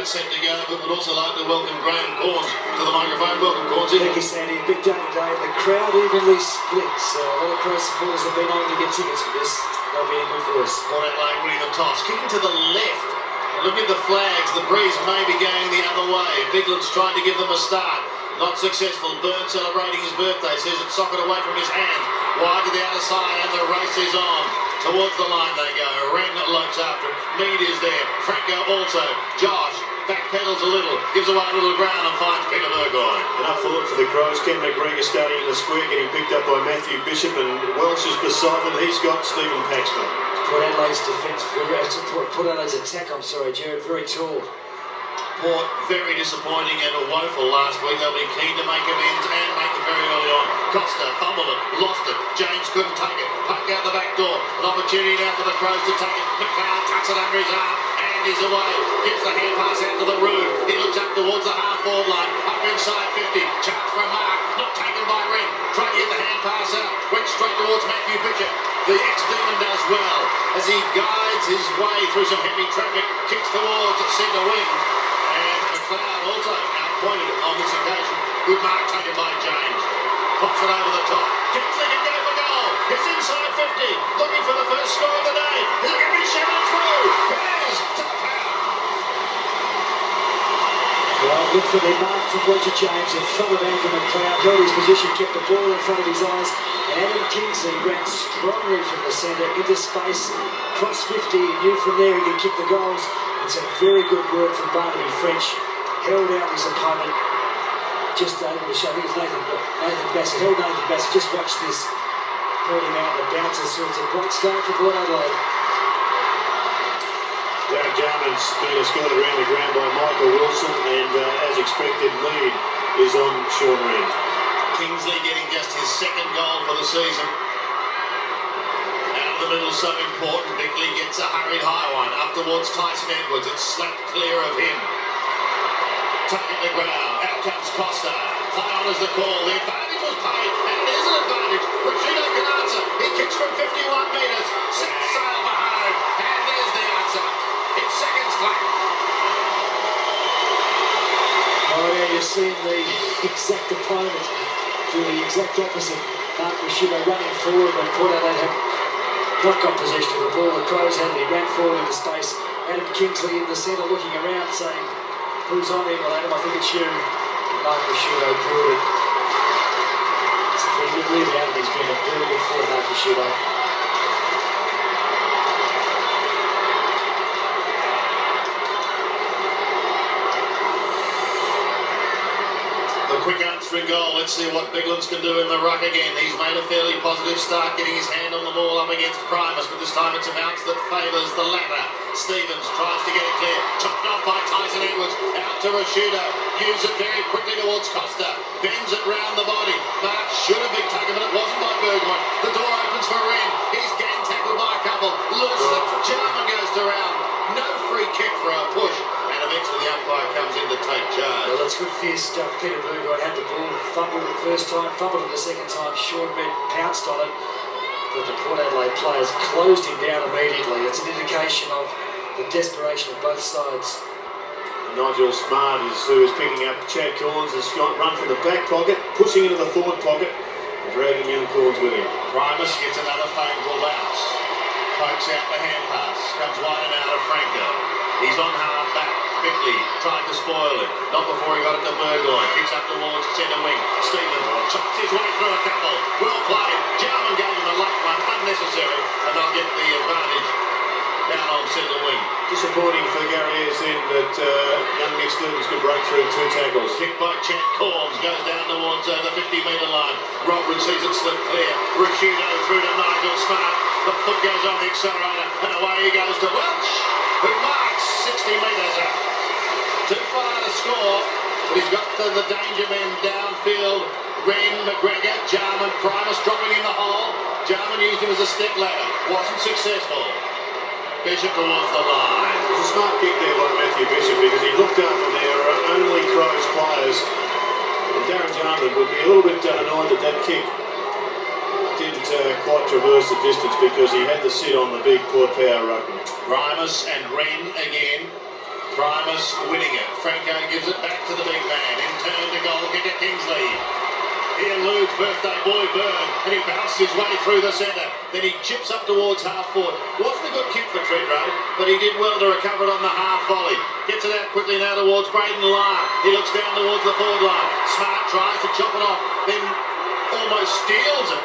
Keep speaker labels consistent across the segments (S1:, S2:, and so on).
S1: Set to go, but would also like to welcome Graham Corns to the microphone. Welcome, Corns.
S2: Thank you, Sandy. A big day today. The crowd evenly split. So a lot of Crows supporters have been able to get tickets for this. They'll be in good for us.
S1: Port Adelaide winning the toss. Kicking to the left. Look at the flags. The breeze may be going the other way. Bigland's trying to give them a start. Not successful. Byrne celebrating his birthday. Says it's socket away from his hand. Wide to the other side, and the race is on. Towards the line they go. Wren looks after him. Mead is there. Franco also. Josh backpedals a little, gives away a little ground and finds Peter Burgoyne.
S3: And up forward for the Crows, Ken McGregor starting in the square, getting picked up by Matthew Bishop, and Welsh is beside them. He's got Stephen Paxman.
S2: Port Adelaide's defence, Port Adelaide's attack, Gerard, very tall.
S1: Port very disappointing and woeful last week. They'll be keen to make amends and make them very early on. Costa fumbled it, lost it. James couldn't take it. Puck out the back door. An opportunity now for the Crows to take it. McLeod tucks it under his arm and he's away. Gives the hand pass out to the Rood. He looks up towards the half-forward line. Up inside 50. Chance for a mark. Not taken by Wren. Trying to get the hand pass out. Went straight towards Matthew Bishop. The ex-demon does well as he guides his way through some heavy traffic. Kicks towards centre wing. And McLeod also outpointed on this occasion. Good mark taken by James. Pops it over the top. Kingsley can go for goal. It's inside 50. Looking for the first score of the day. Is it going to be shouted through? Bears to the power.
S2: Well, look for the mark from Roger James in front of Andrew McLeod. Held his position, kept the ball in front of his eyes. And Adam Kingsley ran strongly from the centre into space. Cross 50. Knew from there he could kick the goals. It's a very good work from Barnaby French. Held out his opponent. Just able to show. I think it's Nathan Bassett. Held Nathan Bassett. Just watch this. Held him out and the bouncer. So it's a great start for Port Adelaide.
S3: Darren Jarman's been escorted around the ground by Michael Wilson, and as expected, lead is on Sean Wren.
S1: Kingsley getting just his second goal for the season. Out of the middle, so important. Bickley gets a hurried high one up towards Tyson Edwards. It's slapped clear of him. Taking the ground. Out comes Costa. Play on as the call. The advantage was paid, and it is an advantage. Rashida can answer. He kicks from 51 metres. Six sail for home, and there's the answer. It's seconds flat.
S2: Oh yeah, you've seen the exact opponent do the exact opposite. Mark Rashida running forward, but Port Adelaide have not got possession of the ball. The Crows had it. He ran forward into space. Adam Kingsley in the centre looking around saying, who's on here? Well, Adam, I think it's you. Mark Rashida drew it. It's a pretty good lead out. He's been a very good forward, Mark Rashida.
S1: Quick answering goal. Let's see what Biglands can do in the ruck again. He's made a fairly positive start, getting his hand on the ball up against Primus, but this time it's a bounce that favours the latter. Stevens tries to get it clear. Chopped off by Tyson Edwards. Out to Rashuda. Use it very quickly towards Costa. Bends it round the body. Mark should have been taken, but it wasn't by Burgoyne. The door opens for Wren. He's gang tackled by a couple. Loses it. Jarman goes to round. No free kick for a push. And eventually the umpire comes in to take charge.
S2: Well, that's good fierce stuff. Peter Burgoyne had the ball, fumbled it the first time, fumbled it the second time. Sean Red pounced on it, but the Port Adelaide players closed him down immediately. It's an indication of the desperation of both sides.
S3: Nigel Smart who is picking up Chad Corns, has got run from the back pocket, pushing into the forward pocket, and dragging young Corns with him.
S1: Primus gets another favourable bounce. Pokes out the hand pass, comes wide and out of Franco. He's on half back. Bickley tried to spoil it. Not before he got it to Burgoyne. Kicks up towards centre wing. Stevens chops his way through a couple. Well played. Jarman gave him a late one. Unnecessary. And they'll get the advantage down on centre wing.
S3: Disappointing for Gary Ayres then that young Nick Stevens could break through two tackles.
S1: Kick by Chad Corns. Goes down towards the 50-metre line. Robert sees it slip clear. Rashudo through to Nigel Smart. The foot goes on the accelerator. And away he goes to Welch, who marks 60 metres out. Too far to score, but he's got the danger men downfield. Wren, McGregor, Jarman, Primus dropping in the hole. Jarman used him as a step ladder. Wasn't successful. Bishop towards the line.
S3: It was a smart kick there by Matthew Bishop because he looked up and there are only Crows players. And Darren Jarman would be a little bit annoyed that that kick didn't quite traverse the distance because he had to sit on the big Port Power ruckman.
S1: Primus and Wren again. Primus winning it. Franco gives it back to the big man. In turn to goal kicker Kingsley. Here Lude's birthday boy Byrne, and he bounces his way through the centre. Then he chips up towards half forward. Wasn't a good kick for Treadrow, but he did well to recover it on the half volley. Gets it out quickly now towards Braden Lar. He looks down towards the forward line. Smart tries to chop it off, then almost steals it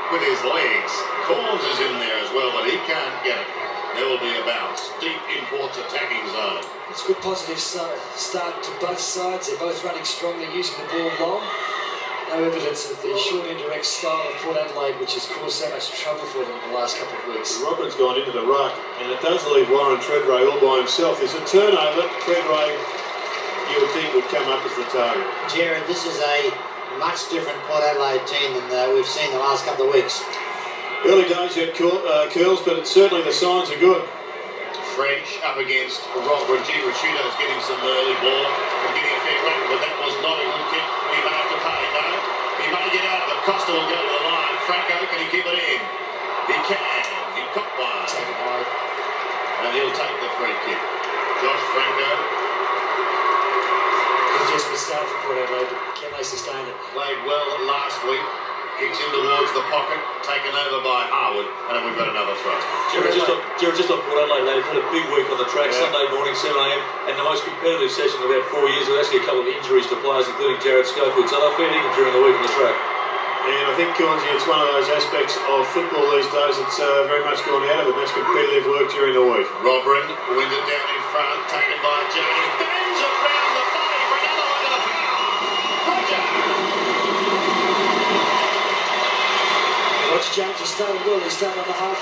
S1: with his legs. Corns is in there as well, but he can't get it. There will be a bounce deep in Port's attacking zone.
S2: It's a good positive start to both sides. They're both running strongly, using the ball long. No evidence of the short indirect style of Port Adelaide, which has caused so much trouble for them in the last couple of weeks.
S3: Robin's gone into the ruck, and it does leave Warren Treadray all by himself. There's a turnover. Treadray, you would think, would come up as the target.
S4: Gerard, this is a much different Port Adelaide team than we've seen the last couple of weeks.
S3: Early days yet curls, but certainly the signs are good.
S1: French up against Robert. Rashido's getting some early ball and getting a fair run, but that was not a good kick. He may have to pay. No, he may get out, but Costa will go to the line. Franco, can he keep it in? He can. He caught one.
S2: Take it high.
S1: And he'll take the free kick. Josh Franco.
S2: It's just the start for Port Adelaide, but can they sustain it?
S1: Played well last week. Kicks in towards the pocket, taken over by Harwood, and then we've got another throw.
S5: Gerard, just on Port Adelaide, they've had a big week on the track, Sunday morning, 7 a.m, and the most competitive session in about 4 years, with actually a couple of injuries to players, including Gerard Schofield, so they're fair dinkum during the week on the track.
S3: And I think, Cornsey, it's one of those aspects of football these days that's very much gone out of it. That's competitive work during the week.
S1: Robrin wins it down in front, taken by James, bends it round the body for another one to the power. Roger!
S2: Roger James has started well. He started on the half.